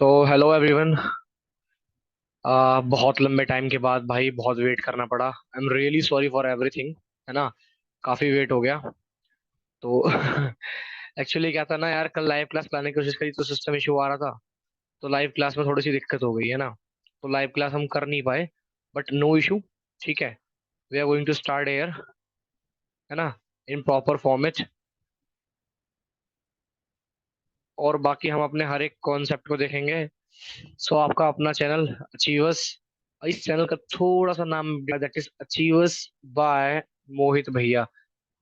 तो hello everyone. बहुत लंबे टाइम के बाद भाई बहुत वेट करना पड़ा। I am really sorry for everything. है ना। काफी वेट हो गया। तो एक्चुअली क्या था ना यार, कल लाइव क्लास लाने की कोशिश करी तो सिस्टम इशू आ रहा था। तो लाइव क्लास में थोड़ी सी दिक्कत हो गई है ना। तो लाइव क्लास हम कर नहीं पाए। But no issue. ठीक है। We are going to start here. है ना। In proper format. और बाकी हम अपने हर एक कॉन्सेप्ट को देखेंगे। सो आपका अपना चैनल अचीवर्स। इस चैनल का थोड़ा सा नाम, दैट इज अचीवर्स बाय मोहित भैया।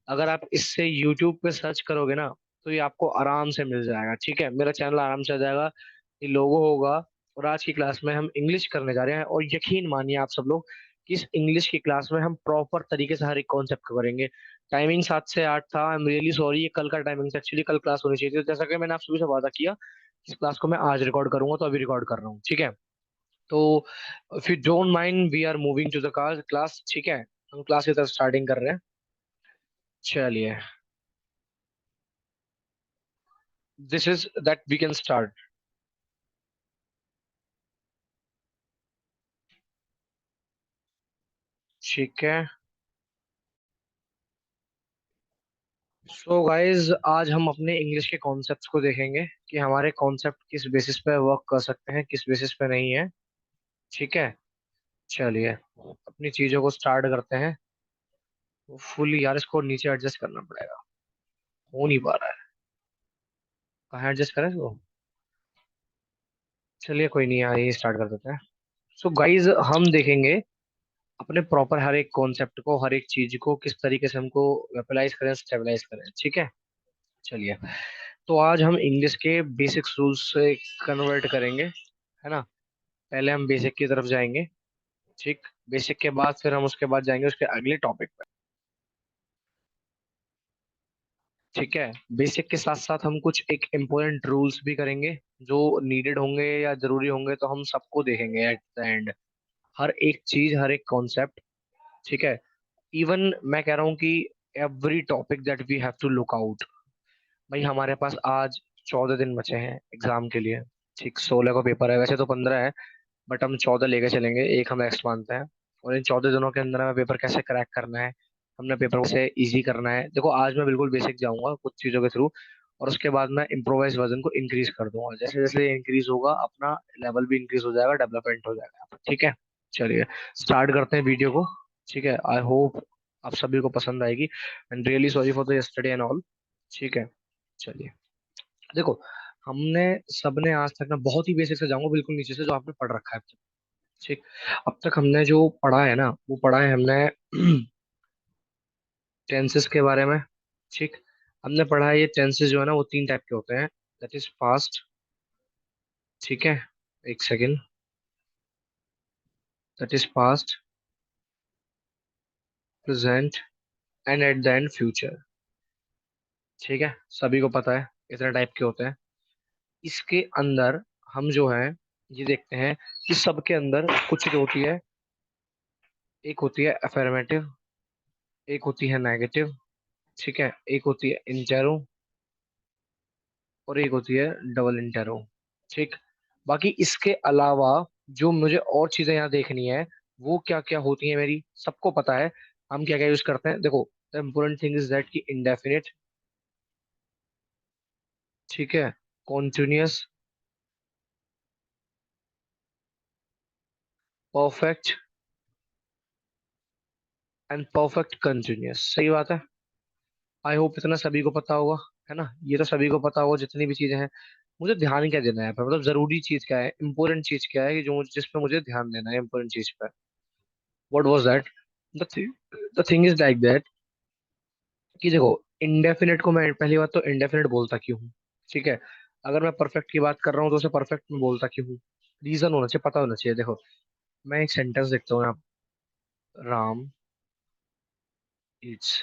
अगर आप इससे यूट्यूब पे सर्च करोगे ना, तो ये आपको आराम से मिल जाएगा। ठीक है, मेरा चैनल आराम से आ जाएगा। ये लोगो होगा। और आज की क्लास में हम इंग्लिश करने जा रहे हैं, और यकीन मानिए आप सब लोग कि इस इंग्लिश की क्लास में हम प्रॉपर तरीके से हर एक कॉन्सेप्ट करेंगे। टाइमिंग 7 से 8 था। आई एम रियली सॉरी, ये कल का टाइमिंग था। एक्चुअली कल क्लास होनी चाहिए थी, जैसा कि मैंने आप सभी से वादा किया। इस क्लास को मैं आज रिकॉर्ड करूंगा, तो अभी रिकॉर्ड कर रहा हूँ। ठीक है। तो if you don't mind, we are moving to the class. ठीक है। हम क्लास की तरफ स्टार्टिंग कर रहे हैं। चलिए। This is that we can start. ठीक है। सो गाइज, आज हम अपने इंग्लिश के कॉन्सेप्ट्स को देखेंगे कि हमारे कॉन्सेप्ट किस बेसिस पे वर्क कर सकते हैं, किस बेसिस पे नहीं है। ठीक है। चलिए अपनी चीजों को स्टार्ट करते हैं। फुल यार, इसको नीचे एडजस्ट करना पड़ेगा। हो नहीं पा रहा है। कहाँ एडजस्ट करें इसको। चलिए कोई नहीं, यहाँ यही स्टार्ट कर देते हैं। सो गाइज, हम देखेंगे अपने प्रॉपर हर एक कॉन्सेप्ट को, हर एक चीज को किस तरीके से हमको वेपलाइज करें, स्टेबलाइज करें। ठीक है। चलिए। तो आज हम इंग्लिश के बेसिक्स रूल्स से कन्वर्ट करेंगे। है ना। पहले हम बेसिक की तरफ जाएंगे। ठीक। बेसिक के बाद फिर हम उसके बाद जाएंगे उसके अगले टॉपिक पे। ठीक है। बेसिक के साथ साथ हम कुछ एक इम्पोर्टेंट रूल्स भी करेंगे, जो नीडेड होंगे या जरूरी होंगे, तो हम सबको देखेंगे एट द एंड। हर एक चीज, हर एक कॉन्सेप्ट। ठीक है। इवन मैं कह रहा हूँ कि every topic that we have to look out. भाई हमारे पास आज 14 दिन बचे हैं एग्जाम के लिए। ठीक, 16 को पेपर है, वैसे तो 15 है। बट हम 14 लेके चलेंगे, एक हम एक्स मानते हैं। और इन 14 दिनों के अंदर हमें पेपर कैसे क्रैक करना है, हमने पेपर को से इजी करना है। देखो आज मैं बिल्कुल बेसिक जाऊंगा कुछ चीजों के थ्रू। और उसके बाद मैं इम्प्रोवाइज वर्जन को इंक्रीज कर दूंगा। जैसे जैसे इंक्रीज होगा अपना लेवल भी इंक्रीज हो जाएगा, डेवलपमेंट हो जाएगा। ठीक है। चलिए स्टार्ट करते हैं वीडियो को। ठीक है। आई होप आप सभी को पसंद आएगी। And really sorry for the yesterday and all. ठीक है। चलिए। देखो, हमने सबने आज तक ना, बहुत ही बेसिक से जाऊंगा बिल्कुल नीचे से, जो आपने पढ़ रखा है। ठीक। अब तक हमने जो पढ़ा है ना, वो पढ़ा है हमने टेंसेस के बारे में। ठीक। हमने पढ़ा है ये टेंसेस जो है ना, वो 3 टाइप के होते हैं। That is past. ठीक है। एक second. That is past, present and eight the and future. ठीक है, सभी को पता है इतने टाइप के होते हैं। इसके अंदर हम जो है ये देखते हैं कि सबके अंदर कुछ जो होती है, एक होती है अफर्मेटिव, एक होती है नेगेटिव। ठीक है। एक होती है इंटेरो, और एक होती है डबल इंटेरो। ठीक। बाकी इसके अलावा जो मुझे और चीजें यहाँ देखनी है, वो क्या क्या होती है मेरी सबको पता है। हम क्या क्या यूज करते हैं, देखो। The important thing is that कि इंडेफिनिट। ठीक है। Continuous, perfect and perfect continuous. सही बात है। आई होप इतना सभी को पता होगा। है ना, ये तो सभी को पता होगा जितनी भी चीजें हैं। मुझे ध्यान क्या देना है पर, मतलब जरूरी चीज क्या है, इंपॉर्टेंट चीज क्या है कि जो जिस पे मुझे ध्यान देना है, इंपॉर्टेंट चीज पे। What was that. The thing is like that कि देखो, इंडेफिनेट को मैं पहली बात तो इंडेफिनेट बोलता क्यों हूँ। ठीक है। अगर मैं परफेक्ट की बात कर रहा हूँ तो उसे परफेक्ट में बोलता क्यों हूँ। रीजन होना चाहिए, पता होना चाहिए। देखो, मैं एक सेंटेंस देखता हूँ यहाँ। राम इट्स।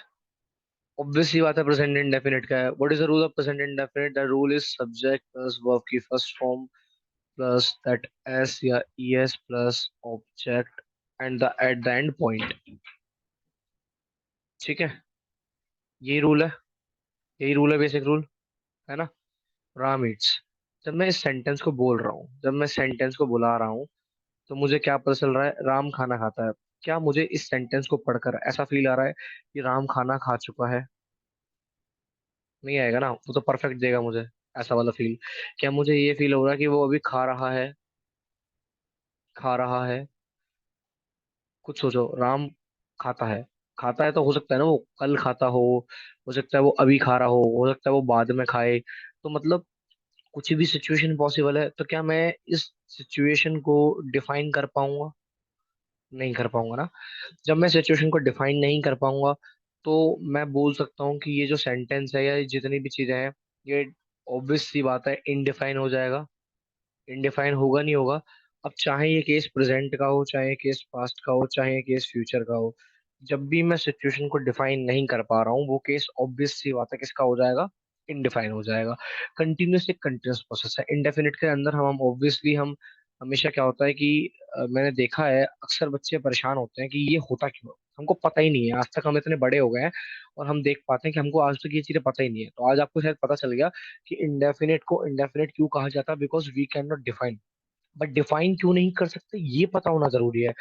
ऑब्वियस सी बात है, प्रेजेंट इंडेफिनिट का है। What is the rule of present indefinite. The rule is subject plus verb की first form plus that S या ES plus object and the at the end point. ठीक है। यही rule है। यही रूल है, बेसिक रूल। है ना। राम eats। जब मैं इस सेंटेंस को बोल रहा हूँ, जब मैं सेंटेंस को बुला रहा हूँ, तो मुझे क्या पता चल रहा है? राम खाना खाता है। क्या मुझे इस सेंटेंस को पढ़कर ऐसा फील आ रहा है कि राम खाना खा चुका है? नहीं आएगा ना, वो तो परफेक्ट देगा मुझे ऐसा वाला फील। क्या मुझे ये फील हो रहा है कि वो अभी खा रहा है? खा रहा है। कुछ सोचो, राम खाता है। खाता है तो हो सकता है ना वो कल खाता हो सकता है वो अभी खा रहा हो सकता है वो बाद में खाए। तो मतलब कुछ भी सिचुएशन पॉसिबल है। तो क्या मैं इस सिचुएशन को डिफाइन कर पाऊंगा? नहीं कर पाऊंगा ना। जब मैं सिचुएशन को डिफाइन नहीं कर पाऊंगा, तो मैं बोल सकता हूँ कि ये जो सेंटेंस है या ये जितनी भी चीजें हैं, ये ऑब्वियस सी बात है इनडिफाइन हो जाएगा। इनडिफाइन होगा, नहीं होगा। अब चाहे ये केस प्रेजेंट का हो, चाहे ये केस पास्ट का हो, चाहे ये केस फ्यूचर का हो, जब भी मैं सिचुएशन को डिफाइन नहीं कर पा रहा हूँ, वो केस ऑब्वियस सी बात है किसका हो जाएगा? इनडिफाइन हो जाएगा। कंटिन्यूस एक कंटिन्यूस प्रोसेस है। इनडेफिनिट के अंदर हम ऑब्वियसली हम हमेशा क्या होता है कि मैंने देखा है अक्सर बच्चे परेशान होते हैं कि ये होता क्यों है? हमको पता ही नहीं है। आज तक हम इतने बड़े हो गए हैं और हम देख पाते हैं कि हमको आज तक ये चीजें पता ही नहीं है। तो आज आपको शायद पता चल गया कि इंडेफिनिट को इंडेफिनिट क्यों कहा जाता है, because we can not define. But define क्यों नहीं कर सकते, ये पता होना जरूरी है।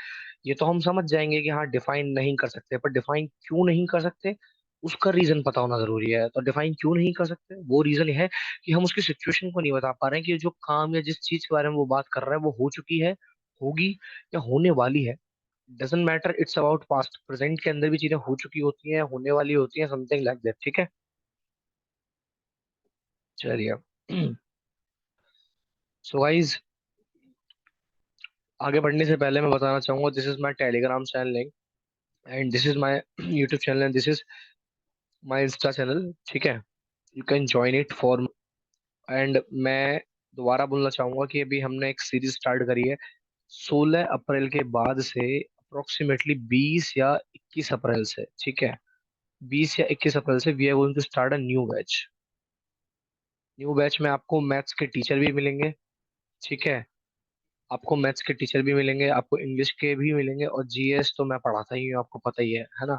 ये तो हम समझ जाएंगे कि हाँ डिफाइन नहीं कर सकते, पर डिफाइन क्यों नहीं कर सकते, उसका रीजन पता होना जरूरी है। तो डिफाइन क्यों नहीं कर सकते, वो रीजन है कि हम उसकी सिचुएशन को नहीं बता पा रहे हैं कि जो काम या जिस चीज के बारे में वो बात कर रहा है वो हो चुकी है, होगी, या होने वाली है। Doesn't matter, it's about past. Present के अंदर भी चीजें हो चुकी होती हैं, होने वाली होती हैं, समथिंग लाइक दैट। ठीक है, चलिए। सो गाइज, आगे बढ़ने से पहले मैं बताना चाहूंगा, this is my Telegram channel link, and this is my YouTube channel, and this is my Insta channel. ठीक है, you can join it for. And मैं दोबारा बोलना चाहूंगा कि अभी हमने एक सीरीज स्टार्ट करी है 16 अप्रैल के बाद से, अप्रोक्सीमेटली 20 या 21 अप्रैल से। ठीक है, 20 या 21 अप्रैल से we are going to start a new batch. New batch में आपको मैथ्स के टीचर भी मिलेंगे। ठीक है, आपको मैथ्स के टीचर भी मिलेंगे, आपको इंग्लिश के भी मिलेंगे, और जीएस तो मैं पढ़ाता ही हूँ, आपको पता ही है ना।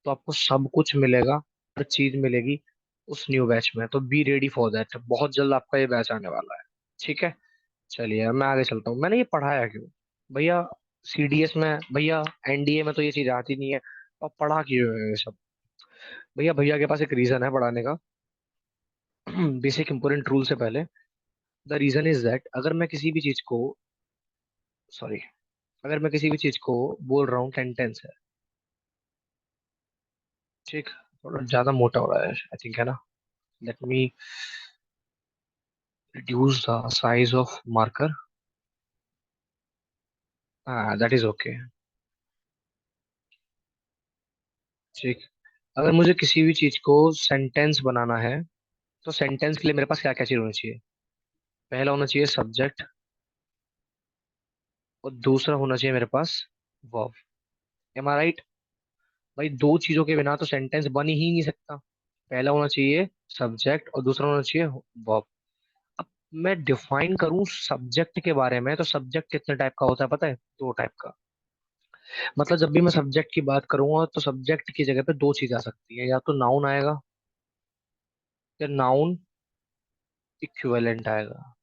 तो आपको सब कुछ मिलेगा, हर चीज मिलेगी उस न्यू बैच में। तो बी रेडी फॉर दैट, बहुत जल्द आपका ये बैच आने वाला है। ठीक है, चलिए मैं आगे चलता हूँ। मैंने ये पढ़ाया क्यों भैया? सीडीएस में भैया, एनडीए में तो ये चीज आती नहीं है, और पढ़ा क्यों है ये सब? भैया, भैया के पास एक रीजन है पढ़ाने का। बेसिक इंपोर्टेंट रूल से पहले, द रीजन इज दैट अगर मैं किसी भी चीज को, सॉरी, अगर मैं किसी भी चीज को बोल रहा हूँ सेंटेंस है, ठीक, थोड़ा ज्यादा मोटा हो रहा है आई थिंक, है ना? Let me reduce the size of marker. That is okay. ठीक, अगर मुझे किसी भी चीज को सेंटेंस बनाना है, तो सेंटेंस के लिए मेरे पास क्या क्या चीज होनी चाहिए? पहला होना चाहिए सब्जेक्ट, और दूसरा होना चाहिए मेरे पास वर्ब। एम आई राइट? भाई, दो चीजों के बिना तो सेंटेंस बन ही नहीं सकता। पहला होना चाहिए सब्जेक्ट और दूसरा होना चाहिए वर्ब। अब मैं डिफाइन करूं सब्जेक्ट के बारे में, तो सब्जेक्ट कितने टाइप का होता है पता है? दो टाइप का। मतलब जब भी मैं सब्जेक्ट की बात करूंगा, तो सब्जेक्ट की जगह पे दो चीज आ सकती है, या तो नाउन आएगा, या नाउन इक्विवेलेंट आएगा।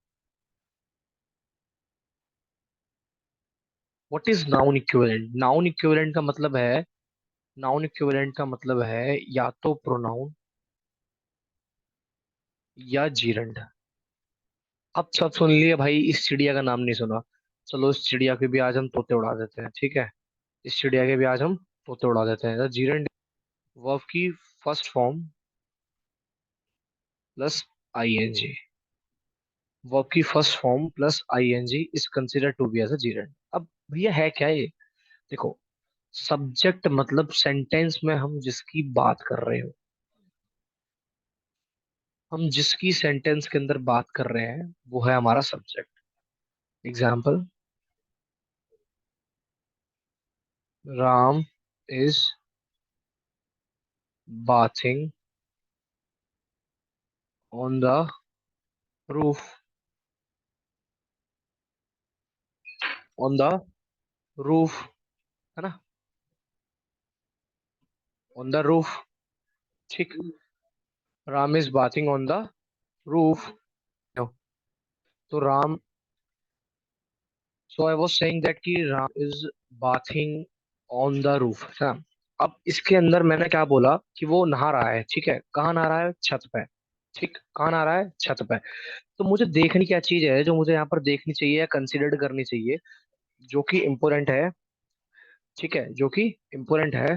What is noun equivalent? Noun equivalent का मतलब है, नाउन इक्विवेलेंट का मतलब है या तो प्रोनाउन या जीरंड। अब सब सुन लिए भाई, इस चिड़िया का नाम नहीं सुना। चलो इस चिड़िया के भी आज हम तोते उड़ा देते हैं। ठीक है, इस चिड़िया के भी आज हम तोते उड़ा देते हैं। जीरंड वर्ब की first form plus ING. Verb की first form plus ING is consider to be as a gerund. अब भैया है क्या ये? देखो, सब्जेक्ट मतलब सेंटेंस में हम जिसकी बात कर रहे हो, हम जिसकी सेंटेंस के अंदर बात कर रहे हैं, वो है हमारा subject. Example, Ram is bathing on the roof. On the roof, है ना? On the roof. ठीक, Ram is bathing on the roof. तो Ram, so I was saying that कि Ram is bathing on the roof, है ना। अब इसके अंदर मैंने क्या बोला कि वो नहा रहा है, ठीक है, कहाँ नहा रहा है, छत पे। ठीक, कहाँ नहा रहा है, छत पे। तो मुझे देखनी क्या चीज है जो मुझे यहाँ पर देखनी चाहिए या कंसिडर करनी चाहिए, जो कि इम्पोर्टेंट है, ठीक है, जो कि इम्पोर्टेंट है।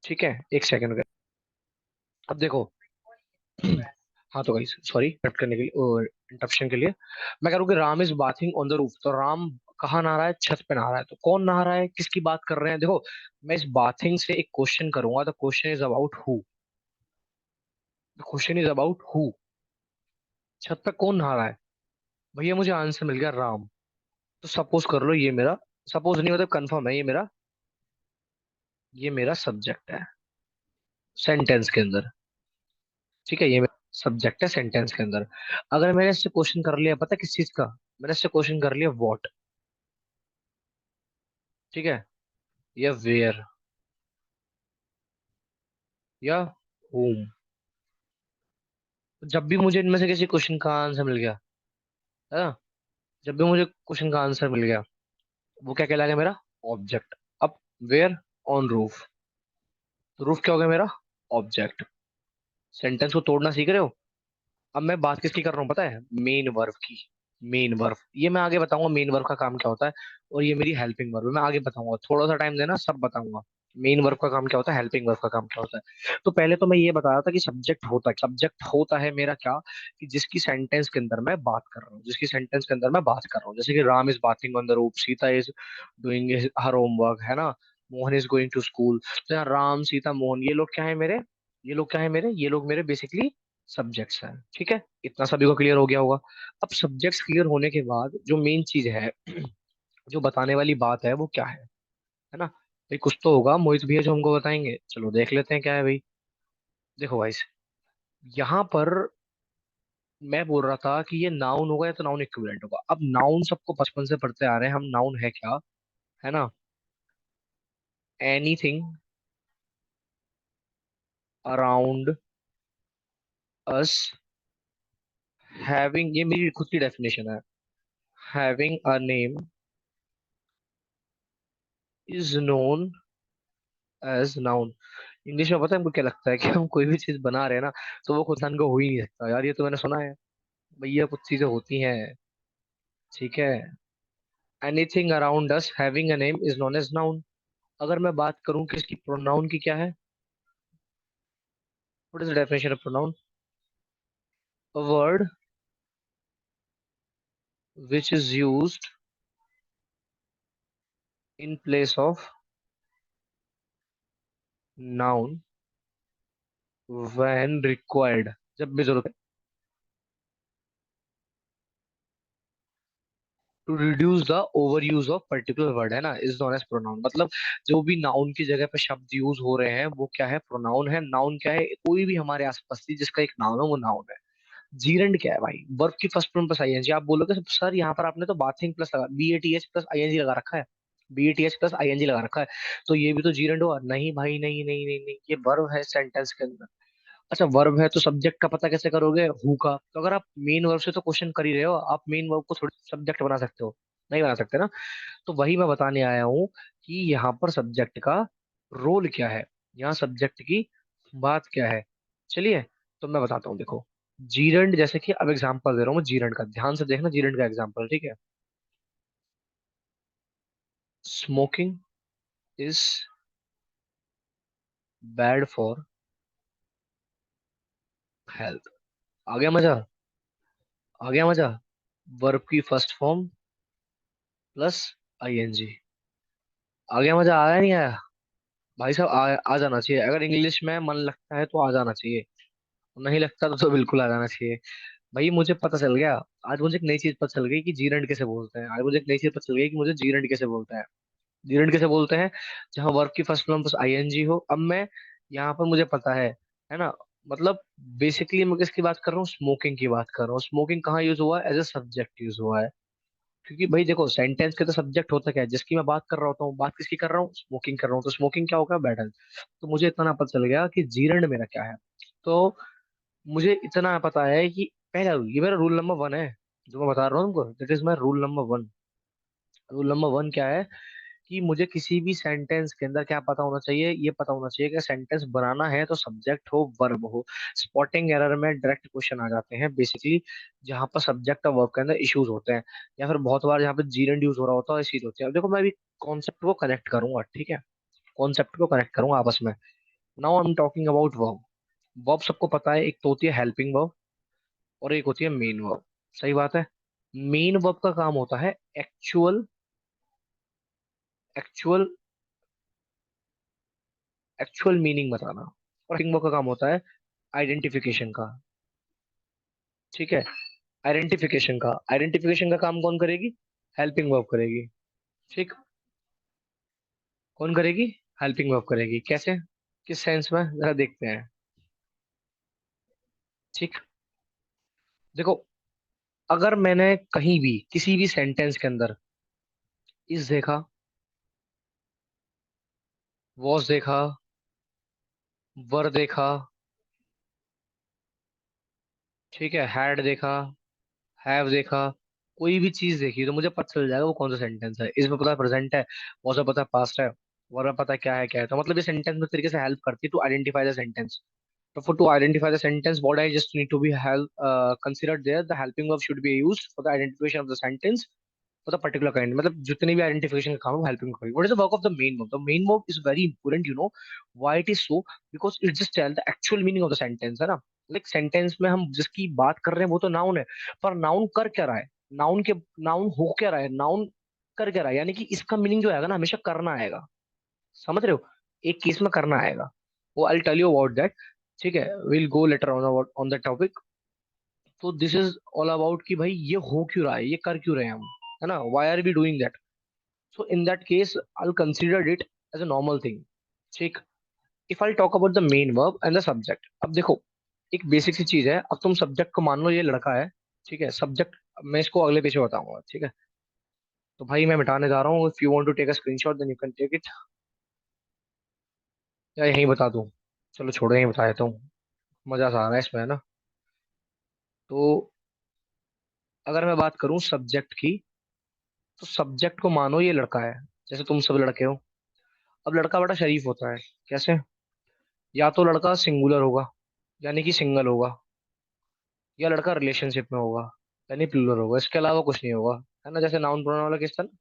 ठीक है, एक सेकंड। अब देखो। हाँ तो गाइस सॉरी कट करने के लिए, इंटरप्शन के लिए। मैं कह रहा हूँ कि Ram is bathing on the roof, तो राम कहाँ नहा रहा है, छत पे नहा रहा है। तो कौन नहा रहा है, किसकी बात कर रहे हैं, देखो। मैं इस बाथिंग से एक क्वेश्चन करूंगा, the question is about who. The question is about who. छत पे कौन नहा रहा है, भैया मुझे आंसर मिल गया, राम। तो सपोज कर लो ये मेरा, सपोज नहीं मतलब कंफर्म है, ये मेरा सब्जेक्ट है सेंटेंस के अंदर। ठीक है, ये मेरा सब्जेक्ट है सेंटेंस के अंदर। अगर मैंने इससे क्वेश्चन कर लिया, पता है किस चीज का, मैंने इससे क्वेश्चन कर लिया व्हाट, ठीक है, या वेयर, या होम। जब भी मुझे इनमें से किसी क्वेश्चन का आंसर मिल गया, है ना, जब भी मुझे क्वेश्चन का आंसर मिल गया, वो क्या कहलाएगा, मेरा ऑब्जेक्ट। अब वेयर, ऑन रूफ, तो रूफ क्या हो गया, मेरा ऑब्जेक्ट। सेंटेंस को तोड़ना सीख रहे हो। अब मैं बात किसकी कर रहा हूँ पता है, मेन वर्ब की। मेन वर्ब, ये मैं आगे बताऊंगा मेन वर्ब का काम क्या होता है। और ये मेरी हेल्पिंग वर्ब है, मैं आगे बताऊंगा, थोड़ा सा टाइम देना, सब बताऊंगा। मेन वर्ब का काम क्या होता है, हेल्पिंग वर्ब का काम क्या होता है। तो पहले तो मैं ये बता रहा था कि सब्जेक्ट होता है मेरा क्या, कि जिसकी सेंटेंस के अंदर मैं बात कर रहा हूँ, जिसकी सेंटेंस के अंदर मैं बात कर रहा हूँ, जैसे कि Ram is bathing on the roof, Sita is doing her homework, है ना, Mohan is going to school. तो यहाँ राम, सीता, मोहन, ये लोग मेरे बेसिकली सब्जेक्ट्स हैं। ठीक है, इतना सभी को क्लियर हो गया होगा। अब सब्जेक्ट्स क्लियर होने के बाद जो मेन चीज है, जो बताने वाली बात है, वो क्या है ना, भाई कुछ तो होगा मोहित भैया जो हमको बताएंगे, चलो देख लेते हैं क्या है भाई। देखो भाई, यहाँ पर मैं बोल रहा था कि ये नाउन होगा या तो नाउन इक्विवेलेंट होगा। अब नाउन सबको बचपन से पढ़ते आ रहे हैं हम, नाउन है क्या, है ना, एनीथिंग अराउंड अस हैविंग, ये मेरी खुद की डेफिनेशन है, having a name is known as noun. English में पता है हमको क्या लगता है, कि हम कोई भी चीज बना रहे हैं ना, तो वो खुद इंसान को हो ही नहीं सकता यार, ये तो मैंने सुना है, भैया कुछ चीजें होती हैं। ठीक है, anything around us having a name is known as noun. अगर मैं बात करूं कि इसकी प्रोनाउन की क्या है, what is the definition of pronoun, a word which is used in place of noun when required, जब भी जरूरत है, to reduce the overuse of particular word, है ना, इज नोन एज प्रोनाउन। मतलब जो भी नाउन की जगह पे शब्द यूज हो रहे हैं वो क्या है, प्रोनाउन है। नाउन क्या है, कोई भी हमारे आसपास की जिसका एक नाम है वो नाउन है। जीरेंड क्या है भाई, वर्ब की फर्स्ट फॉर्म प्लस आईएनजी। आप बोलोगे सर यहाँ पर आपने तो बाथिंग प्लस लगा, बीएटीएच प्लस आईएनजी लगा रखा है, बीएटीएच प्लस आईएनजी लगा रखा है, तो ये भी तो जीरेंड हुआ, नहीं भाई, नहीं नहीं नहीं नहीं, ये वर्ब है सेंटेंस के अंदर। अच्छा वर्ब है तो सब्जेक्ट का पता कैसे करोगे, हु का। तो अगर आप मेन वर्ब से तो क्वेश्चन कर ही रहे हो, आप मेन वर्ब को थोड़ी सब्जेक्ट बना सकते हो, नहीं बना सकते ना। तो वही मैं बताने आया हूँ कि यहाँ पर सब्जेक्ट का रोल क्या है, यहाँ सब्जेक्ट की बात क्या है। चलिए, तो मैं बताता हूँ, देखो। जीरंड, जैसे कि अब एग्जांपल दे रहा हूँ मैं जीरंड का, ध्यान से देखना जीरंड का एग्जांपल, ठीक है। Smoking is bad for health. आ गया मजा, आ गया मजा। वर्ब की फर्स्ट फॉर्म प्लस आईएनजी, आ गया मजा, आया नहीं आया, भाई साहब आ जाना चाहिए, अगर इंग्लिश में मन लगता है तो आ जाना चाहिए, नहीं लगता तो बिल्कुल आ जाना चाहिए। भाई मुझे पता चल गया, आज मुझे एक नई चीज पता चल गई कि जीरंड कैसे बोलते हैं, आज मुझे एक नई चीज पता चल गई कि मुझे जीरंड कैसे बोलते हैं। जीरंड कैसे बोलते हैं, जहाँ वर्ब की फर्स्ट फॉर्म बस आईएनजी हो। अब मैं यहाँ पर मुझे पता है ना, मतलब बेसिकली मैं किसकी बात कर रहा हूँ, स्मोकिंग की बात कर रहा हूँ। स्मोकिंग कहाँ यूज हुआ है, एज ए सब्जेक्ट यूज हुआ है। क्योंकि भाई देखो सेंटेंस के तो सब्जेक्ट होता क्या है, जिसकी मैं बात कर रहा होता हूँ, बात किसकी कर रहा हूँ, स्मोकिंग कर रहा हूँ, तो स्मोकिंग क्या होगा, बैड हेल्थ। तो मुझे इतना पता चल गया कि जीरंड मेरा क्या है। तो मुझे इतना पता है कि पहला रूल, ये मेरा रूल नंबर 1 है जो मैं बता रहा हूँ तुमको, that is my rule number 1। Rule number 1 क्या है कि मुझे किसी भी सेंटेंस के अंदर क्या पता होना चाहिए, ये पता होना चाहिए कि सेंटेंस बनाना है तो सब्जेक्ट हो वर्ब हो। स्पॉटिंग एरर में डायरेक्ट क्वेश्चन आ जाते हैं बेसिकली, जहां पर सब्जेक्ट और वर्ब के अंदर इश्यूज होते हैं, या फिर बहुत बार जहाँ पे जीरेंड यूज हो रहा होता है, ये चीज होती है। अब देखो मैं अभी कॉन्सेप्ट को कनेक्ट करूंगा, ठीक है, कॉन्सेप्ट को कनेक्ट करूंगा आपस में। Now I am talking about verb. Verb सबको पता है, एक तो होती है हेल्पिंग वर्ब और एक होती है मेन वर्ब। सही बात है। मेन वर्ब का काम होता है एक्चुअल एक्चुअल एक्चुअल मीनिंग बताना, और हेल्पिंग वर्ब का काम होता है आइडेंटिफिकेशन का। ठीक है, आइडेंटिफिकेशन का काम कौन करेगी? हेल्पिंग वर्ब करेगी। ठीक, कौन करेगी? हेल्पिंग वर्ब करेगी। कैसे, किस सेंस में, जरा देखते हैं। ठीक, देखो, अगर मैंने कहीं भी किसी भी सेंटेंस के अंदर इस देखा, वॉज देखा, वर देखा, ठीक है, हैड देखा, हैव देखा, कोई भी चीज देखी तो मुझे पता चल जाएगा वो कौन सा सेंटेंस है। इसमें पता है प्रेजेंट है, वॉज में पता है पास्ट है, वर में पता है क्या है। तो मतलब ये सेंटेंस में तरीके से हेल्प करती है to identify the sentence. So for to identify the sentence, what I just need to be considered there, the helping verb should be used for the identification of the sentence for the particular kind. मतलब जितने भी identification का काम है helping करेगी। What is the work of the main verb? The main verb is very important, you know why it is so? Because it just tell the actual meaning of the sentence, है ना। like sentence में हम जिसकी बात कर रहे हैं वो तो नाउन है, पर नाउन कर क्या रहा है, नाउन के नाउन हो क्या रहा है, नाउन कर क्या रहा है, यानी कि इसका मीनिंग जो आएगा ना हमेशा करना आएगा। समझ रहे हो, एक केस में करना आएगा। वो I tell you about that. ठीक है, will go later on on that topic. तो दिस इज ऑल अबाउट कि भाई ये हो क्यों रहा है, ये कर क्यों रहे हैं हम, है ना, why are we doing that. So in that case I consider it as a normal thing. ठीक, if I talk about the main verb and the subject, अब देखो एक बेसिक सी चीज है। अब तुम सब्जेक्ट को मान लो ये लड़का है, ठीक है, सब्जेक्ट मैं इसको अगले पेज में बताऊंगा, ठीक है। तो भाई मैं मिटाने जा रहा हूँ, if you want to take a screenshot then you can take it, या यहीं बता दूं? चलो छोड़ो, यहीं बता देता हूँ, मजा सा आ रहा है इसमें, है ना। तो अगर मैं बात करूं सब्जेक्ट की, तो सब्जेक्ट को मानो ये लड़का है, जैसे तुम सब लड़के हो। अब लड़का बड़ा शरीफ होता है, कैसे? या तो लड़का सिंगुलर होगा, यानी कि सिंगल होगा, या लड़का रिलेशनशिप में होगा, यानी प्लूरल होगा, इसके अलावा कुछ नहीं होगा, है ना। जैसे नाउन प्रोनाउन वाला केस था ना,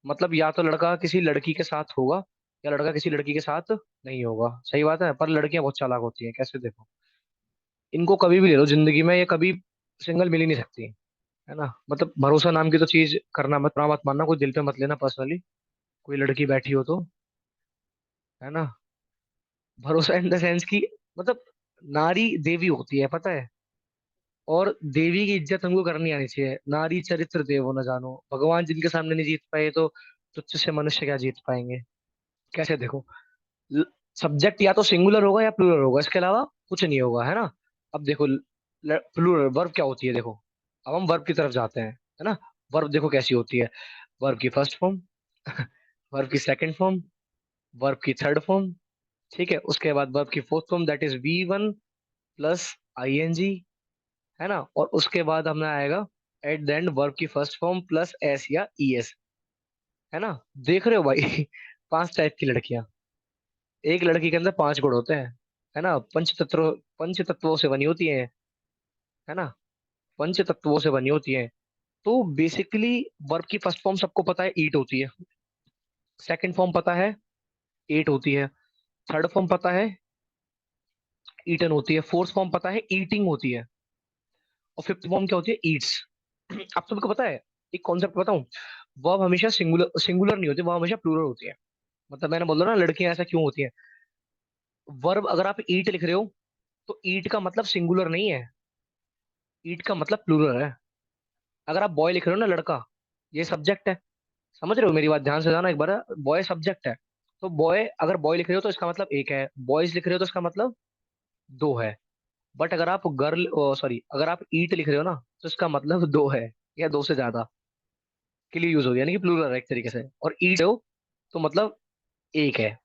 मतलब या तो लड़का किसी लड़की के साथ होगा, या लड़का किसी लड़की के साथ नहीं होगा। सही बात है, पर लड़कियां बहुत चालाक होती हैं, कैसे देखो, इनको कभी भी ले लो जिंदगी में, ये कभी सिंगल मिल ही नहीं सकती, है ना। मतलब भरोसा नाम की तो चीज करना मत, बुरा मत मानना, कोई दिल पे मत लेना पर्सनली, कोई लड़की बैठी हो तो, है ना। भरोसा इन द सेंस की, मतलब नारी देवी होती है, पता है। और देवी की इज्जत हमको करनी आनी चाहिए। नारी चरित्र देव न जानो, भगवान जिनके सामने नहीं जीत पाए तो तुच्छ से मनुष्य क्या जीत पाएंगे। कैसे देखो, सब्जेक्ट या तो सिंगुलर होगा या प्लूरल होगा, इसके अलावा कुछ नहीं होगा, है ना। अब देखो प्लूरल वर्ब क्या होती है, देखो अब हम वर्ब की तरफ जाते हैं, है ना। वर्ब देखो कैसी होती है, वर्ब की फर्स्ट फॉर्म, वर्ब की सेकंड फॉर्म, वर्ब की थर्ड फॉर्म, ठीक है, उसके बाद वर्ब की fourth form that is V1 plus ING, है ना। और उसके बाद हमें आएगा एट द एंड वर्ब की फर्स्ट फॉर्म प्लस S या ES, है ना। देख रहे हो भाई, 5 टाइप की लड़कियां, एक लड़की के अंदर 5 गुण होते हैं, है ना। पंच तत्वों से बनी होती है ना, पंच तत्वों से बनी होती है। तो बेसिकली वर्ब की फर्स्ट फॉर्म सबको पता है ईट होती है, सेकंड फॉर्म पता है एट होती है, थर्ड फॉर्म पता है ईटन होती है, फोर्थ फॉर्म पता है ईटिंग होती है, और फिफ्थ फॉर्म क्या होती है, ईट्स। अब तुमको पता है, एक कॉन्सेप्ट बताऊं, वर्ब हमेशा सिंगुलर सिंगुलर नहीं होती, वो हमेशा प्लूरल होती है। मतलब मैंने बोला ना लड़कियां ऐसा क्यों होती हैं, वर्ब अगर आप ईट लिख रहे हो तो ईट का मतलब सिंगुलर नहीं है, ईट का मतलब प्लूरल है। अगर आप बॉय लिख रहे हो ना, लड़का, ये सब्जेक्ट है। समझ रहे हो मेरी बात, ध्यान से जाना एक बार। बॉय सब्जेक्ट है, तो बॉय, अगर बॉय लिख रहे हो तो इसका मतलब एक है, बॉयज लिख रहे हो तो इसका मतलब दो है। बट अगर आप गर्ल, सॉरी, अगर आप ईट लिख रहे हो ना तो इसका मतलब दो है, या दो से ज्यादा के लिए यूज होगी, यानी कि प्लूरल है एक तरीके से। और ईट हो तो मतलब एक है।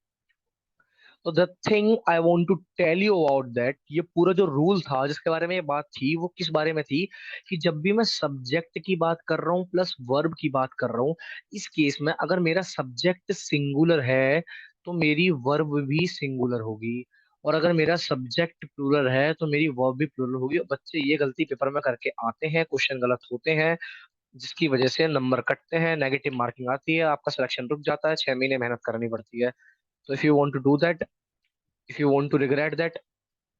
तो the thing I want to tell you about that, ये पूरा जो रूल था जिसके बारे में ये बात थी, वो किस बारे में थी कि जब भी मैं सब्जेक्ट की बात कर रहा हूँ प्लस वर्ब की बात कर रहा हूँ, इस केस में अगर मेरा सब्जेक्ट सिंगुलर है तो मेरी वर्ब भी सिंगुलर होगी, और अगर मेरा सब्जेक्ट प्लूरल है तो मेरी वर्ब भी प्लूरल होगी। और बच्चे ये गलती पेपर में करके आते हैं, क्वेश्चन गलत होते हैं, जिसकी वजह से नंबर कटते हैं, नेगेटिव मार्किंग आती है, आपका सिलेक्शन रुक जाता है, 6 महीने मेहनत करनी पड़ती है। तो if you want to do that, if you want to regret that,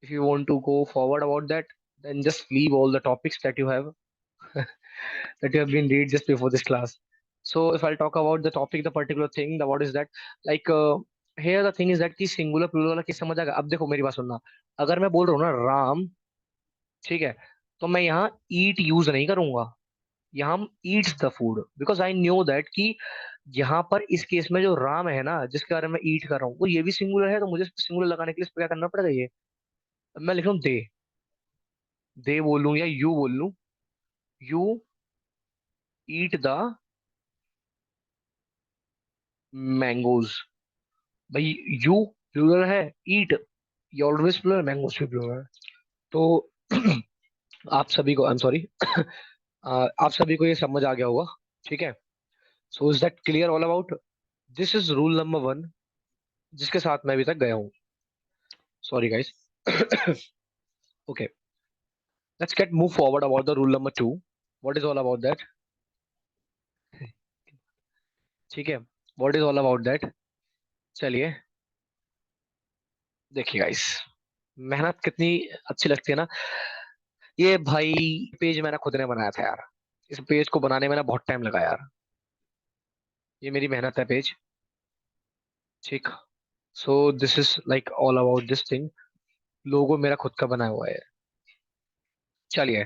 if you want to go forward about that, then just leave all the topics that you have that you have been read just before this class. So if I'll talk about the topic, the particular thing, the what is that, like here the thing is that कि singular plural वाला किस समझ आएगा। अब देखो मेरी बात सुनना, अगर मैं बोल रहा हूँ ना राम, ठीक है, तो मैं यहाँ ईट यूज नहीं करूंगा, यहाँ हम eats the food, because I knew that कि यहाँ पर इस केस में जो राम है ना जिसके बारे में ईट कर रहा हूँ वो ये भी सिंगुलर है, तो मुझे सिंगुलर लगाने के लिए इस पे क्या करना पड़ेगा, ये अब मैं लिख रहा हूँ दे बोल लूं या यू बोल लूं, यू ईट द मैंगोज। भाई यू प्लूरल है, ईट ये ऑलवेज प्लूरल, मैंगोज भी प्लूरल है। तो आप सभी को, आई एम सॉरी, आप सभी को ये समझ आ गया होगा, ठीक है। So is that clear all about, this is rule number 1 जिसके साथ मैं अभी तक गया हूँ। Sorry guys. Okay, let's get move forward about the rule number 2, what is all about that, ठीक है, what is all about that. चलिए देखिए गाइस, मेहनत कितनी अच्छी लगती है ना। ये भाई पेज मैंने खुद ने बनाया था यार, इस पेज को बनाने में ना बहुत टाइम लगा यार, ये मेरी मेहनत है पेज, ठीक। So this is like all about this thing, लोगो मेरा खुद का बनाया हुआ है। चलिए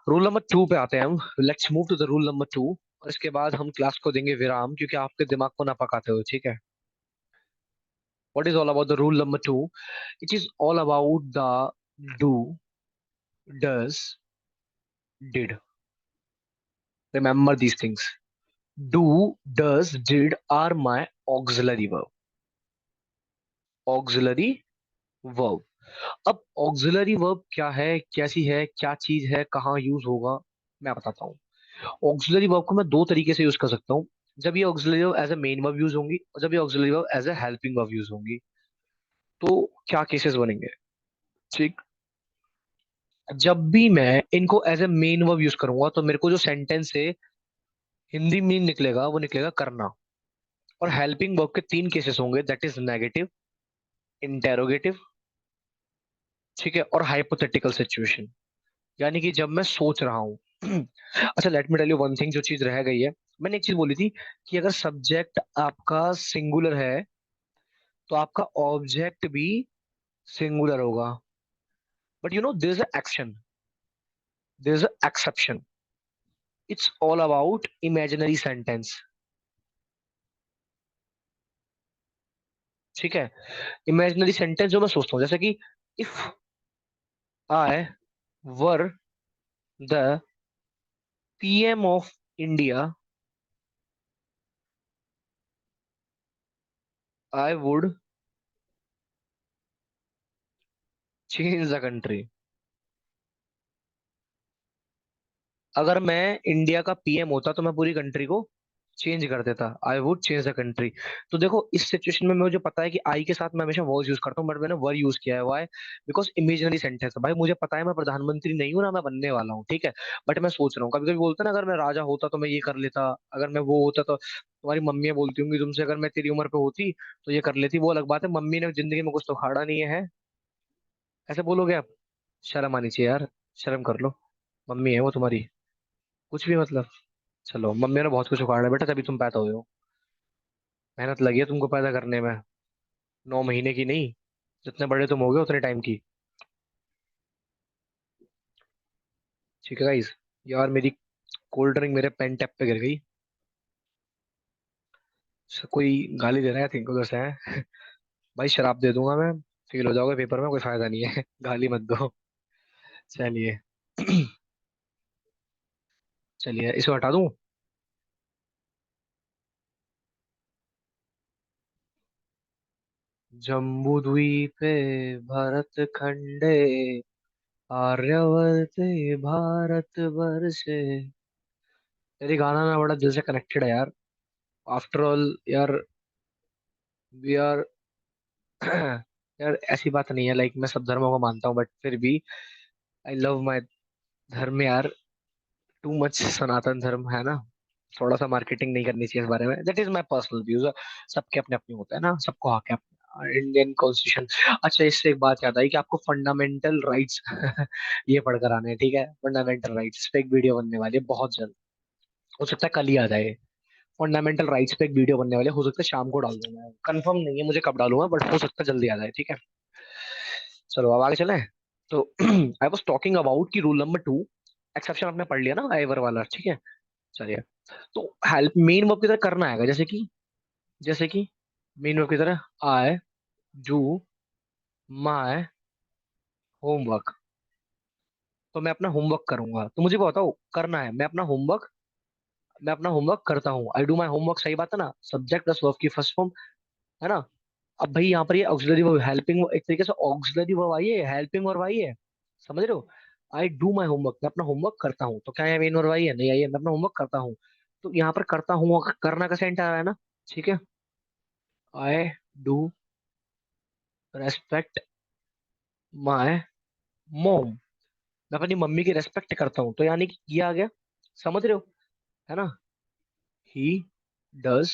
रूल नंबर 2 पे आते हैं हम, let's move to the rule number 2, और इसके बाद हम क्लास को देंगे विराम क्योंकि आपके दिमाग को ना पकाते हो, ठीक है। What is all about the rule number 2, it is all about the do, does, did, remember these things. Do, does, did are my auxiliary verb. Auxiliary verb. अब ऑक्सिलरी वर्ब क्या है, कैसी है, क्या चीज है, कहाँ यूज होगा, मैं बताता हूँ। ऑक्सिलरी वर्ब को मैं दो तरीके से यूज कर सकता हूँ, जब ये auxiliary verb as a main verb use होंगी और जब ये auxiliary verb as a helping verb use होंगी। तो क्या केसेस बनेंगे, ठीक। जब भी मैं इनको as a main verb use करूंगा तो मेरे को जो सेंटेंस से हिंदी मीन निकलेगा वो निकलेगा करना। और हेल्पिंग वर्ब के तीन केसेस होंगे, दैट इज नेगेटिव, इंटेरोगेटिव, ठीक है, और हाइपोथेटिकल सिचुएशन, यानी कि जब मैं सोच रहा हूँ। अच्छा let me tell you one thing, जो चीज रह गई है, मैंने एक चीज बोली थी कि अगर सब्जेक्ट आपका सिंगुलर है तो आपका ऑब्जेक्ट भी सिंगुलर होगा, but you know there is a action, there is a exception, it's all about imaginary sentence, ठीक है। इमेजिनरी सेंटेंस जो मैं सोचता हूँ, जैसे कि if I were the PM of India, I would change the country. अगर मैं इंडिया का पीएम होता तो मैं पूरी कंट्री को चेंज कर देता, I would change the country. तो देखो इस सिचुएशन में मुझे पता है कि आई के साथ मैं हमेशा वॉज यूज करता हूँ, बट मैंने वर यूज किया है, वाई, बिकॉज इमेजिनरी सेंटेंस है भाई, मुझे पता है मैं प्रधानमंत्री नहीं हूँ ना, मैं बनने वाला हूँ, ठीक है। बट मैं सोच रहा हूँ, कभी कभी बोलता ना अगर मैं राजा होता तो मैं ये कर लेता, अगर मैं वो होता तो तुम्हारी मम्मी बोलती होंगी तुमसे, अगर मैं तेरी उम्र पे होती तो ये कर लेती, वो अलग बात है, मम्मी ने जिंदगी में कुछ तो खाड़ा नहीं है, ऐसे बोलोगे आप, शर्म आनी चाहिए यार, शर्म कर लो, मम्मी है वो तुम्हारी, कुछ भी मतलब। चलो मम्मी ने बहुत कुछ उखाड़ा है बेटा, तभी तुम पैदा हुए हो, मेहनत लगी है तुमको पैदा करने में, 9 महीने की नहीं, जितने बड़े तुम हो गए उतने टाइम की, ठीक है गाइस। यार मेरी कोल्ड ड्रिंक मेरे पेन टैप पे गिर गई, कोई गाली दे रहा है थिंक उधर से है। भाई शराब दे दूंगा मैं, फेल हो जाओगे पेपर में, कोई फायदा नहीं है। गाली मत दो। चलिए। चलिए इसको हटा दूं। जम्बू द्वीपे भरत खंडे आर्यवर्ते भारत वर्षे। तेरी गाना में बड़ा दिल से कनेक्टेड है यार। आफ्टर ऑल यार, वी आर यार ऐसी बात नहीं है, लाइक मैं सब धर्मों को मानता हूँ बट फिर भी आई लव माई धर्म यार टू मच। सनातन धर्म है ना, थोड़ा सा मार्केटिंग नहीं करनी चाहिए इस बारे में, that is my personal views. सबके अपने अपने होते हैं ना, सबको हक है इंडियन कॉन्स्टिट्यूशन। अच्छा, इससे एक बात याद आई कि आपको फंडामेंटल राइट्स ये पढ़कर आने हैं, ठीक है? फंडामेंटल राइट्स इस पे एक वीडियो बनने वाली है बहुत जल्द, हो सकता है कल ही आ जाए। फंडामेंटल राइट्स पे एक वीडियो बनने वाली है, हो सकता है शाम को डाल दूंगा, कंफर्म नहीं है मुझे कब डालूंगा, बट हो सकता है जल्दी आ जाए, ठीक है? चलो अब आगे चलें। तो आई वॉज टॉकिंग अबाउट की रूल नंबर 2, एक्सेप्शन आपने पढ़ लिया ना आइवर वाला, ठीक है? चलिए, तो हेल्प मेन वर्ब की तरह करना है, जैसे कि मेन वर्ब की तरह आई डू माई होमवर्क। तो मैं अपना होमवर्क करूंगा, तो मुझे बताओ करना है, मैं अपना होमवर्क करता हूँ, आई डू माई होमवर्क, सही बात है ना? सब्जेक्ट प्लस वर्ब की फर्स्ट फॉर्म, है ना? अब भाई यहाँ पर ये ऑक्सिलरी वर्ब, हेल्पिंग, एक तरीके से ऑक्सिलरी वर्ब आई है, हेल्पिंग वर्ब आई है, समझ रहे हो? आई डू माई होमवर्क, मैं अपना होमवर्क करता हूँ, तो क्या है, मेन वर्ब आई है? नहीं आई है, मैं अपना होमवर्क करता हूँ। तो यहाँ पर करता हूँ, करना का सेंट आ रहा है ना, ठीक है? आई डू रेस्पेक्ट माई मोम, मैं अपनी मम्मी की रेस्पेक्ट करता हूँ, तो यानी कि ये आ गया, समझ रहे हो, है ना? He does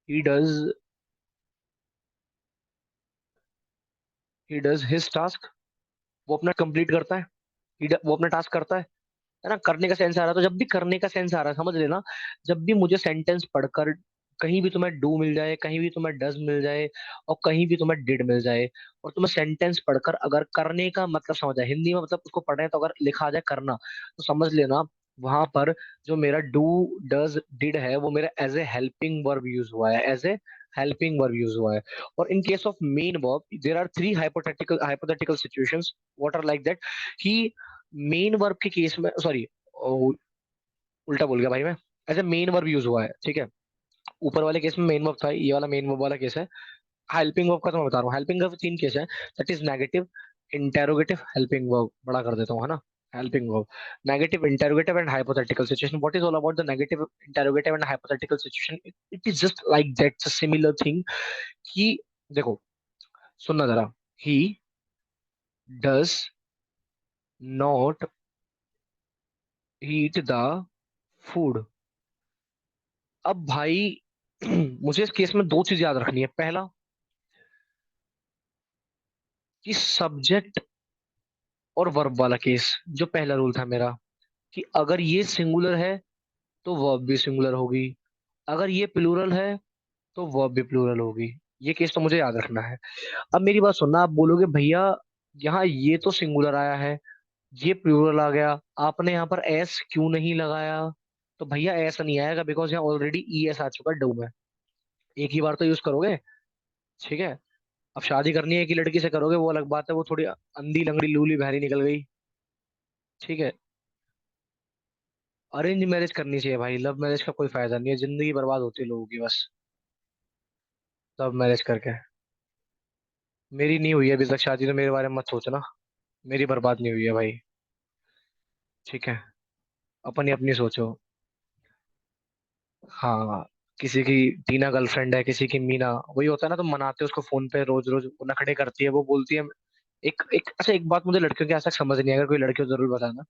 he does he does his task, वो अपना कंप्लीट करता है, वो अपना टास्क करता है ना? करने का सेंस आ रहा है, तो जब भी करने का सेंस आ रहा है समझ लेना, जब भी मुझे सेंटेंस पढ़कर कहीं भी तुम्हें डू मिल जाए, कहीं भी तुम्हें डज मिल जाए, और कहीं भी तुम्हें डिड मिल जाए, और तुम्हें सेंटेंस पढ़कर अगर करने का मतलब समझ आए, हिंदी में मतलब उसको पढ़ रहे हैं, तो अगर लिखा आ जाए करना, तो समझ लेना वहां पर जो मेरा डू डज डिड है वो मेरा as a helping verb use हुआ है, as a helping verb use हुआ है। और in case of main verb there are three hypothetical situations what are like that, कि मेन वर्ब के केस में, सॉरी उल्टा बोल गया भाई मैं, as a main verb use हुआ है, ठीक है? ऊपर वाले केस में मेन वर्ब था, ये वाला मेन वर्ब वाला केस है। हेल्पिंग वर्ब का तो मैं बता रहा हूँ, हेल्पिंग वर्ब तीन केस है, that is negative, interrogative, helping verb, बड़ा कर देता हूँ, है ना? Helping verb, negative, interrogative and hypothetical situation. What is all about the negative, interrogative and hypothetical situation? It is just like that similar thing, कि देखो, सुनना जरा, he does not eat the food. अब भाई मुझे इस केस में दो चीज याद रखनी है। पहला, कि सब्जेक्ट और वर्ब वाला केस, जो पहला रूल था मेरा, कि अगर ये सिंगुलर है तो वर्ब भी सिंगुलर होगी, अगर ये प्लूरल है तो वर्ब भी प्लूरल होगी। ये केस तो मुझे याद रखना है। अब मेरी बात सुनना, आप बोलोगे भैया यहाँ ये तो सिंगुलर आया है, ये प्लूरल आ गया, आपने यहाँ पर एस क्यों नहीं लगाया? तो भैया ऐसा नहीं आएगा, बिकॉज यहाँ ऑलरेडी ई एस आ चुका है डू में, एक ही बार तो यूज करोगे, ठीक है? अब शादी करनी है कि लड़की से करोगे वो अलग बात है, वो थोड़ी अंधी लंगड़ी लूली बहरी निकल गई, ठीक है? अरेंज मैरिज करनी चाहिए भाई, लव मैरिज का कोई फायदा नहीं है, जिंदगी बर्बाद होती है लोगों की बस लव मैरिज करके। मेरी नहीं हुई है अभी तक शादी, तो मेरे बारे में मत सोचना, मेरी बर्बाद नहीं हुई है भाई, ठीक है? अपनी अपनी सोचो। हाँ, किसी की टीना गर्लफ्रेंड है, किसी की मीना, वही होता है ना, तुम मनाते हो उसको फोन पे रोज रोज, वो नखड़े करती है, वो बोलती है, एक एक अच्छा, एक बात मुझे लड़कियों की आज तक समझ नहीं, अगर कोई लड़की हो जरूर बताना,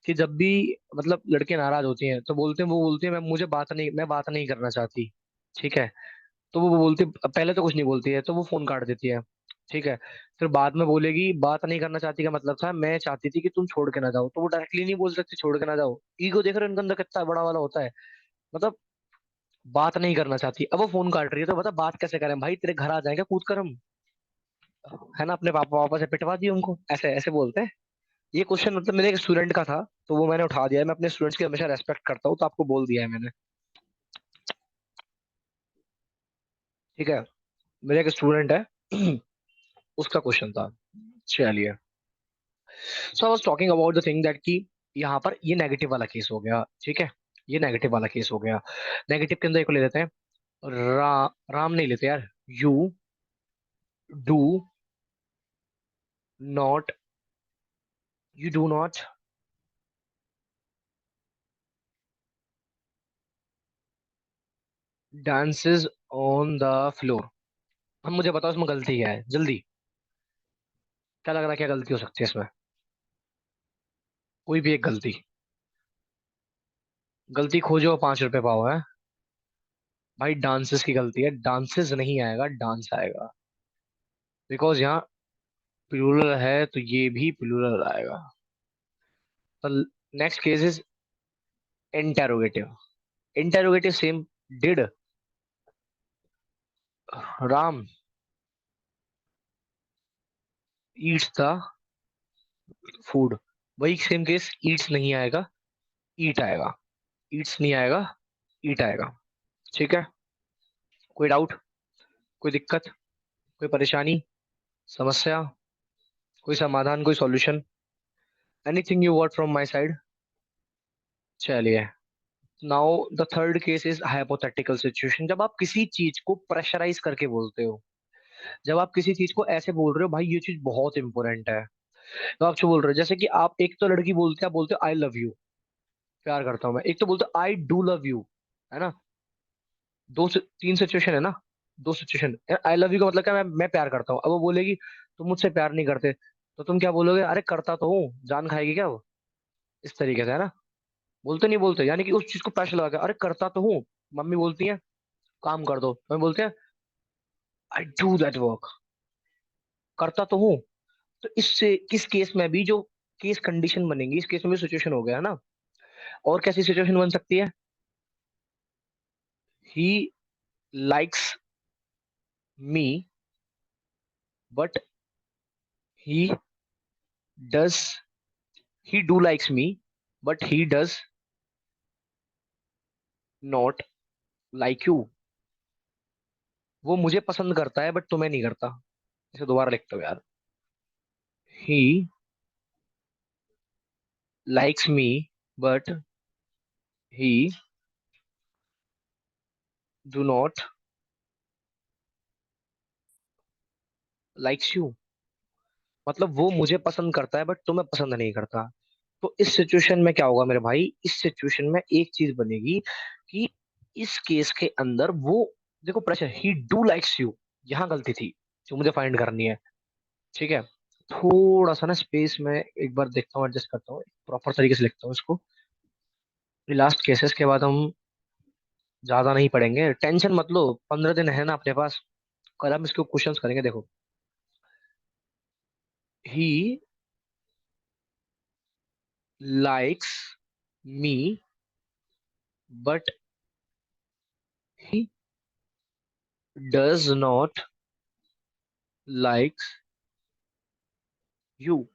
कि जब भी मतलब लड़कियां नाराज होती हैं तो वो बोलती है मैं बात नहीं करना चाहती, ठीक है? तो वो बोलती, पहले तो कुछ नहीं बोलती है, तो वो फोन काट देती है, ठीक है? फिर बाद में बोलेगी बात नहीं करना चाहती का मतलब था मैं चाहती थी कि तुम छोड़ के ना जाओ, तो वो डायरेक्टली नहीं बोल सकती छोड़ के ना जाओ, ईगो देख रहे हो उनके अंदर कितना बड़ा वाला होता है, मतलब बात नहीं करना चाहती, अब वो फोन काट रही है, तो बता बात कैसे करें भाई, तेरे घर आ जाएंगे कूद कर हम, है ना? अपने पापा पापा से पिटवा दिए उनको, ऐसे ऐसे बोलते हैं। ये क्वेश्चन मतलब मेरे एक स्टूडेंट का था, तो वो मैंने उठा दिया है, मैं अपने स्टूडेंट्स की हमेशा रेस्पेक्ट करता हूँ, तो आपको बोल दिया है मैंने, ठीक है? मेरे एक स्टूडेंट है उसका क्वेश्चन था, चलिए। So I was talking about the thing that कि यहाँ पर ये नेगेटिव वाला केस हो गया, ठीक है? ये नेगेटिव वाला केस हो गया। नेगेटिव के अंदर एक को ले लेते हैं, राम नहीं लेते यार। You do not, you do not dances on the floor. अब मुझे बताओ इसमें गलती क्या है जल्दी। क्या लग रहा है, क्या गलती हो सकती है इसमें? कोई भी एक गलती। गलती खोजो 5 रुपए पाओ है। भाई डांसेस की गलती है, डांसेस नहीं आएगा, डांस आएगा। बिकॉज यहाँ प्लूरल है तो ये भी प्लूरल आएगा। तो next case is interrogative. Interrogative same. Did Ram eats the food. वही सेम केस, ईट्स नहीं आएगा, ईट आएगा। ईट्स नहीं आएगा, ईट आएगा। ठीक है। कोई डाउट, कोई दिक्कत, कोई परेशानी, समस्या, कोई समाधान, कोई solution? Anything you want from my side? चलिए। Now the third case is hypothetical situation. जब आप किसी चीज को प्रेशराइज करके बोलते हो, जब आप किसी चीज को ऐसे बोल रहे हो भाई ये चीज बहुत इंपॉर्टेंट है, तो आप जो बोल रहे हो, जैसे कि आप एक तो लड़की बोलते हैं, आप बोलते हो आई लव यू, प्यार करता हूं मैं। एक तो बोलते हो आई डू लव यू, है ना? तीन सिचुएशन है ना। दो सिचुएशन। आई लव यू का मतलब क्या, मैं प्यार करता हूँ। अब वो बोलेगी तुम मुझसे प्यार नहीं करते, तो तुम क्या बोलोगे? अरे करता तो हूँ, जान खाएगी क्या वो? इस तरीके से, है ना? बोलते नहीं बोलते, यानी कि उस चीज को प्रेशर लगा के, अरे करता तो हूँ। मम्मी बोलती है काम कर दो, मैं बोलते हैं आई डू दैट वर्क, करता तो हूँ। तो इससे किस केस में भी जो केस कंडीशन बनेंगी, इस केस में भी सिचुएशन हो गया है ना। और कैसी सिचुएशन बन सकती है? He likes me but he does, he do likes me but he does not like you. वो मुझे पसंद करता है बट तुम्हें नहीं करता। इसे दोबारा लिखते हो यार। He likes me but he do not likes you. मतलब वो मुझे पसंद करता है बट तुम्हें पसंद नहीं करता। तो इस सिचुएशन में क्या होगा मेरे भाई? इस सिचुएशन में एक चीज बनेगी कि इस केस के अंदर वो, देखो pressure, he do likes you, यहाँ गलती थी जो मुझे फाइंड करनी है। ठीक है। थोड़ा सा ना स्पेस में एक बार देखता हूँ, एडजस्ट करता हूँ, प्रॉपर तरीके से लिखता हूँ इसको। लास्ट केसेस के बाद हम ज्यादा नहीं पढ़ेंगे, टेंशन मत लो, 15 दिन है ना अपने पास। कल हम इसको क्वेश्चंस करेंगे, देखो। He likes me but he does not likes you.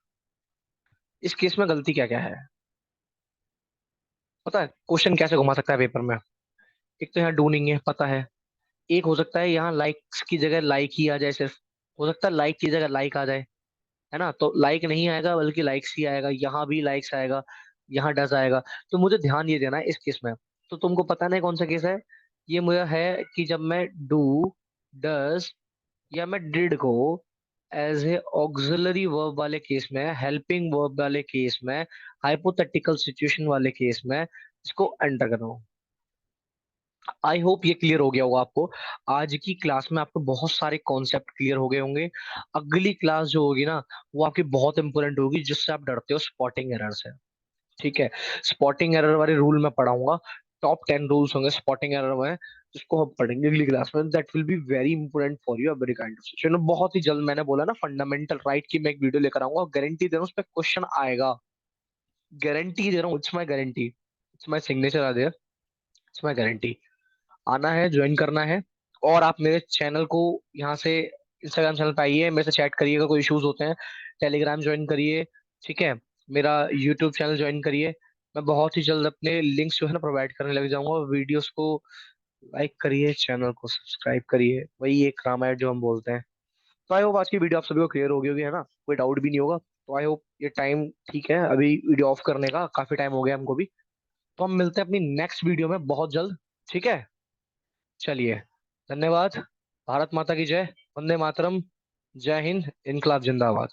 इस केस में गलती क्या क्या है? पता है क्वेश्चन कैसे घुमा सकता है पेपर में? एक तो यहाँ डू नहीं है, पता है। एक हो सकता है यहाँ लाइक्स की जगह लाइक ही आ जाए सिर्फ। हो सकता है लाइक की जगह लाइक आ जाए, है ना? तो लाइक नहीं आएगा बल्कि लाइक्स ही आएगा, यहाँ भी लाइक्स आएगा, यहाँ डज आएगा। तो मुझे ध्यान ये देना है इस केस में। तो तुमको पता नहीं कौन सा केस है? ये मुझे है कि जब मैं डू, डज या मैं डिड को एज ए ऑक्सिलरी वर्ब वाले केस में, हेल्पिंग वर्ब वाले केस में, हाइपोथेटिकल सिचुएशन वाले केस में इसको एंटर कर रहा हूँ। आई होप ये क्लियर हो गया होगा आपको। आज की क्लास में आपको बहुत सारे कॉन्सेप्ट क्लियर हो गए होंगे। अगली क्लास जो होगी ना, वो आपकी बहुत इंपॉर्टेंट होगी, जिससे आप डरते हो, स्पॉटिंग एरर से। ठीक है। स्पॉटिंग एरर वाले रूल मैं पढ़ाऊंगा। टॉप 10 रूल्स होंगे स्पॉटिंग एरर में, जिसको हम पढ़ेंगे अगली क्लास में। That will be very important for you, very kind of situation. बहुत ही जल्द, मैंने बोला ना फंडामेंटल राइट की मैं एक वीडियो लेकर आऊंगा, गारंटी दे रहा हूँ उस पर क्वेश्चन आएगा। गारंटी दे रहा हूँ, it's my guarantee, it's my signature ah there, it's my guarantee. आना है, ज्वाइन करना है। और आप मेरे चैनल को यहाँ से, इंस्टाग्राम चैनल पे आइए, मेरे से चैट करिएगा, कोई इश्यूज होते हैं। टेलीग्राम ज्वाइन करिए। ठीक है। मेरा यूट्यूब चैनल ज्वाइन करिए। मैं बहुत ही जल्द अपने लिंक्स जो है ना प्रोवाइड करने लग जाऊंगा। वीडियोस को लाइक करिए, चैनल को सब्सक्राइब करिए, वही एक काम है जो हम बोलते हैं। तो आई होप आज की वीडियो आप सभी को क्लियर हो गई होगी, है ना? कोई डाउट भी नहीं होगा। तो आई होप ये टाइम ठीक है अभी वीडियो ऑफ करने का, काफी टाइम हो गया हमको भी। तो हम मिलते हैं अपनी नेक्स्ट वीडियो में बहुत जल्द। ठीक है। चलिए। धन्यवाद। भारत माता की जय। वंदे मातरम। जय हिंद। इनकलाब जिंदाबाद।